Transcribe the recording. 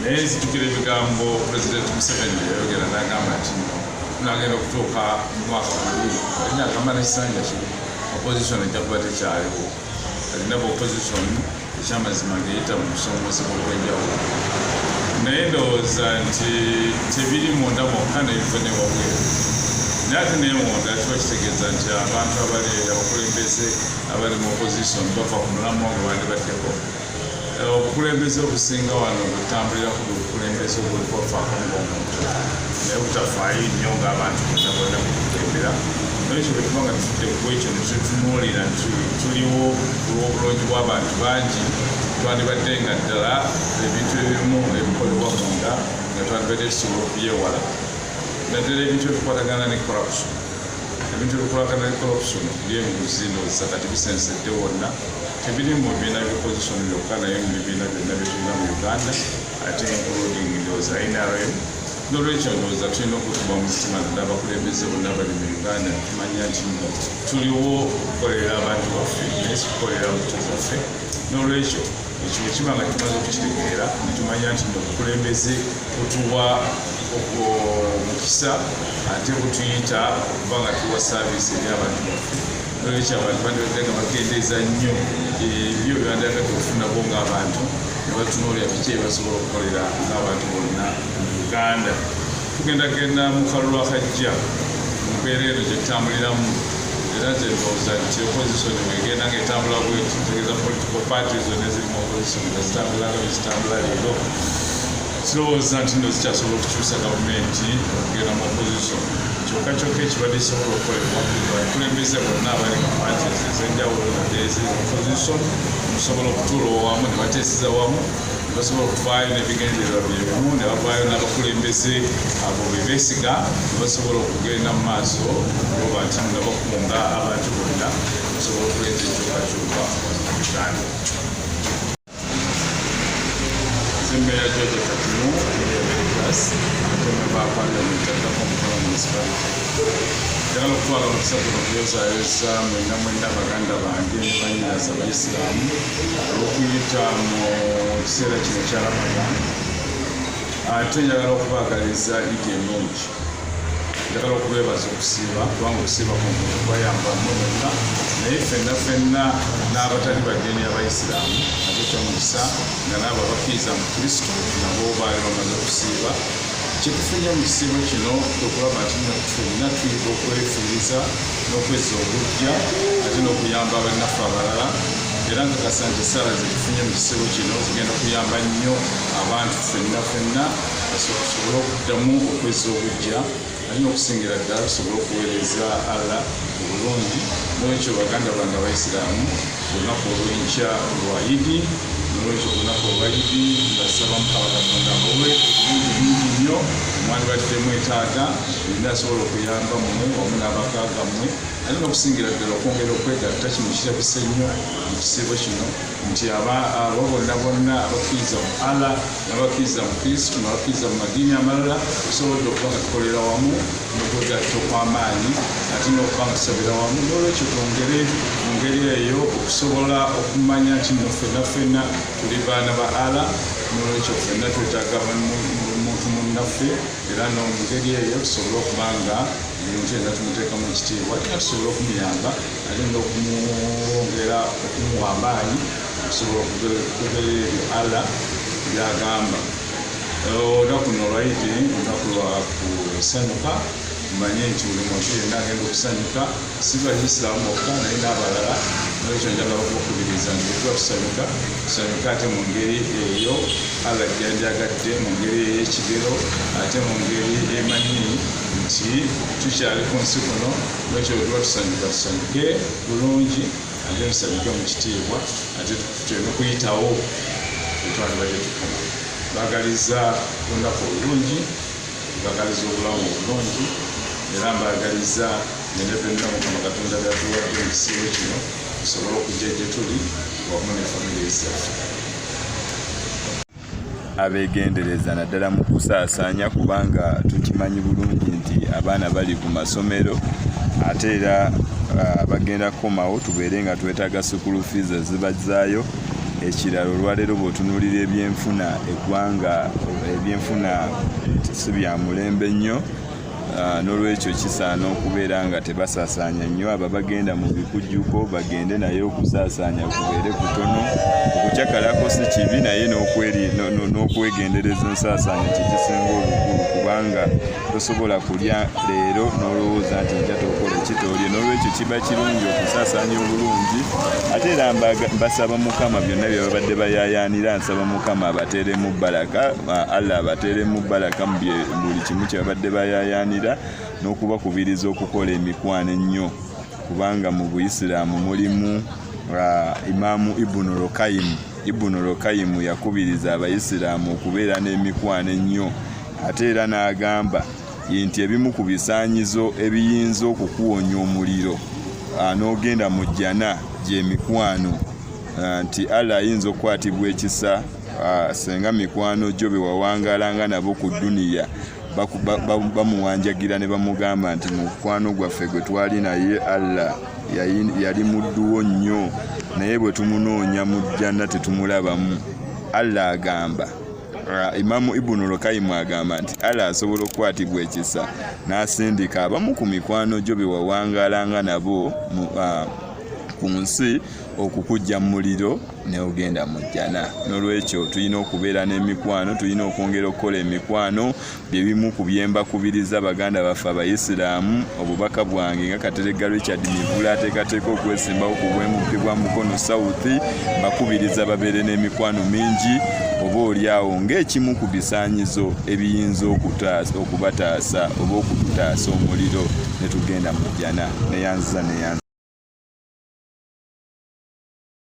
naye zitukira ebigambo Pulezidenti Museveni yayogera n'agamba nti tunagenda okutuuka mu mwaka gubiri alina agamba n'ekisanja kino opposition ejja kuba tekyaliwo alina opposition ekyamazima ng'eyita mu kusongozebwa okw'enjawulo naye ndowooza nti tebiri munda mwokka nebiva ne wabweru naye ate naye munda kiba kitegeeza nti abantu abali abakulembeze abali mu opposition bava ku mulamwa gwe bandibaddeko obukulembeze obusinga wano butambulira ku bukulembeze obulikofaako ng'omuntu naye butafaayo nnyo ng'abantu bonna kukulembera nekyo bwetuba nga tufudde ku ekyo netutunuulira nti tuliwo olw'obulungi bw'abantu bangi twandibadde nga ddala ebintu ebimu ebikolebwa munda nga twandibadde tusobola okubyewala naddala ebintu ebikwatagana ne corruption ebintu ebikwatagana ne corruption byenguzi ndowooza kati bisensedde wonna tebiri mu bibiina by'opposition byokka naye mu bibiina byonna byetulina mu Uganda ate including ndowooza NRM n'olwekyo ndowooza tulina okutuba mu mutima n'abakulembeze bonna abali mu Uganda tumanya nti tuliwo okukolera abantu baffe naye sikukolera mbuto zaffe n'olwekyo ekyo kiba nga tumaze okukitegeera netumanya nti obukulembeze butuwa omukisa ate butuyita okuba nga tuwa saaviisi eri abantu baffe n'olwekyo abantu bandibadde nga bakendeeza nnyo ebyo byebandagadde okufunako ng'abantu ne batunuulira biki ebasobola okukolera ng'abantu bonna mu Uganda tugendagenda mu kalulu akajja mu mbeera eno gye tutambuliramu era nze ndowooza nti opposition bwegenda ng'etambula bweti tegeeza political parties zonna eziri mu opposition nga zitambula nga bezitambula leero kirowooza nti ndo zikyasobola okukyusa gavumenti okugenda mu opposition kyokka ekibadde kisobola okukolebwa abakulembeze bonna abali mu parties ez'enjawulo nadde eziri mu opposition musobola okutuula wamu ne bateeseza wamu basobola okuvaayo n'ebigendererwa byebimu ne bavaayo n'abakulembeze abo bebeesiga ne basobola okugenda mu maaso oba nti nga bakunga abantu bonna basobola okuleeta enkyukakyuka mu Uganda. Embeera George Kagimu Americas atemeba Parliament ataka omukono municipality njagala okutwala omukisa guno okuyozaayoza mwenna baganda bange ne bannyinaze Abayisiraamu olw'okuyita mu kiseera kino kya Ramadhan ate njagala okubaagaliza Idi ennungi njagala okubeebaza okusiiba kubanga okusiiba kuntu kubayamba mwenna naye ffenna n'abatali baddeeni y'Abayisiraamu nabo kyomukisa nga naabo abakkiriza mu Kristo nabo baali bamaze okusiiba kyetufunye mu kisiibo kino okulaba nti ffenna tuyiga okwefiiriza n'okwezza obujja ate n'okuyamba abannaffe abalala era nkakasa nti esaala zetufunye mu kisiibo kino zigenda kuyamba nnyo abantu ffenna basobole okuddamu okwezza obujja alina okusingira ddala tusobole okuweereza Allah obulungi n'olwekyo baganda bange Abayisiraamu olunaku olw'enkya lwa Idi n'olwekyo olunaku olwa Idi mbasaba Mukama Katonda abawe obulungi bungi nnyo mwandibadde mwetaaga ebina asobola okuyamba mmwe wamu n'abaka gammwe alina okusingira ddala okwongera okwegatta kino kirabise nnyo mu kisiibo kino nti abo bonna abakkiriza mu Allah n'abakkiriza mu Kristo n'abakkiriza mu madiini amalala tusobodde okuba nga tukolera wamu n'okwegatta okw'amaanyi ate n'okuba nga tusabira wamu n'olwekyo twongere mu ngeri eyo okusobola okumanya nti nno ffenna tuli baana ba Allah n'olwekyo ffenna twetaaga muntu munnaffe era no mu ngeri eyo tusobole okuba nga ebintu era tumuteekamu ekitiibwa era tusobole okumuyamba ate n'okumwongera okumuwa amaanyi okusobola okugoberera ebyo Allah byagamba. Olunaku luno olwa Idi olunaku lwa kusanyuka manye nti buli muntu yenna agenda okusanyuka si Bayisiraamu bokka naye n'abalala n'olwekyo njagala okukubiriza nti bwe tuba tusanyuka ate mu ngeri eyo Allah gyandyagadde mu ngeri ey'ekigero ate mu ngeri emanyi nti tukyali ku nsi kuno n'olwekyo bwe tuba tusanyuke bulungi ate tusanyuke mu kitiibwa ate tuteme kuyitawo twandibadde tukoma baagaliza olunaku olulungi baagaliza obulamu obulungi era mbaagaliza ngende byonna Mukama Katonda byatuwadde mu kisiibo kino tusobole okujja gye tuli wamu ne famire zaffe. Abeegendereza naddala mu kusaasaanya kubanga tukimanyi bulungi nti abaana bali ku masomero ate era bagenda kukomawo tubeere nga twetaaga school fees ezibazaayo ekirala olwaleero bw'otunuulira ebyenfuna eggwanga ebyenfuna si bya mulembe nnyo. N'olwekyo kisaana okubeera nga tebasaasaanya nnyo abo bagenda mu bikujjuko bagende naye okusaasaanya kubeere kutono. Okucakalako si kibi naye n'okwegendereza ensaasaanya kikisinga obukulu kubanga tosobola kulya leero n'olowooza nti nja tokola ekitoolye. N'olwekyo kiba kirungi okusaasaanya obulungi. Ate era mbasaba Mukama byonna bye babadde bayaayaanira nsaba Mukama abateeremu bbalaka, Allah abateeremu bbalaka mu buli kimu kye babadde bayaayaanira n'okubakubiriza okukola emikwano ennyo kubanga mu Buyisiraamu mulimu Imaamu Ibn Rokayimu yakubiriza Abayisiraamu okubeera n'emikwano ennyo. Ate era n'agamba nti ebimu ku bisaanyizo ebiyinza okukuwonya omuliro n'ogenda mu jjana gy'emikwano, nti Allah ayinza okukwatibwa ekisa senga mikwano gyo be wawangalanga nabo ku dduniya bamuwanjagira ne bamugamba nti mukwano gwaffe gwe twali naye Allah yali mudduwo nnyo naye bwe tumunoonya mu jjana tetumulabamu. Allah agamba, Imaamu Ibn Rokayimu agamba nti Allah asobola okukwatibwa ekisa n'asindika abamu ku mikwano gyo be wawangalanga nabo ku nsi okukujja mu muliro ne ogenda mu jjana. N'olwekyo tulina okubeera n'emikwano, tulina okwongera okukola emikwano. Bye bimu ku bye mbakubiriza baganda baffe Abayisiraamu. Obubaka bwange nga Kateregga Richard Mivula ateekateeka okwesimbawo ku bw'emubbi bwa Mukono South, mbakubiriza babeere n'emikwano mingi oba oliawo ng'ekimu ku bisaanyizo ebiyinza okubataasa oba okututaasa omuliro ne tugenda mu jjana. Neyanziza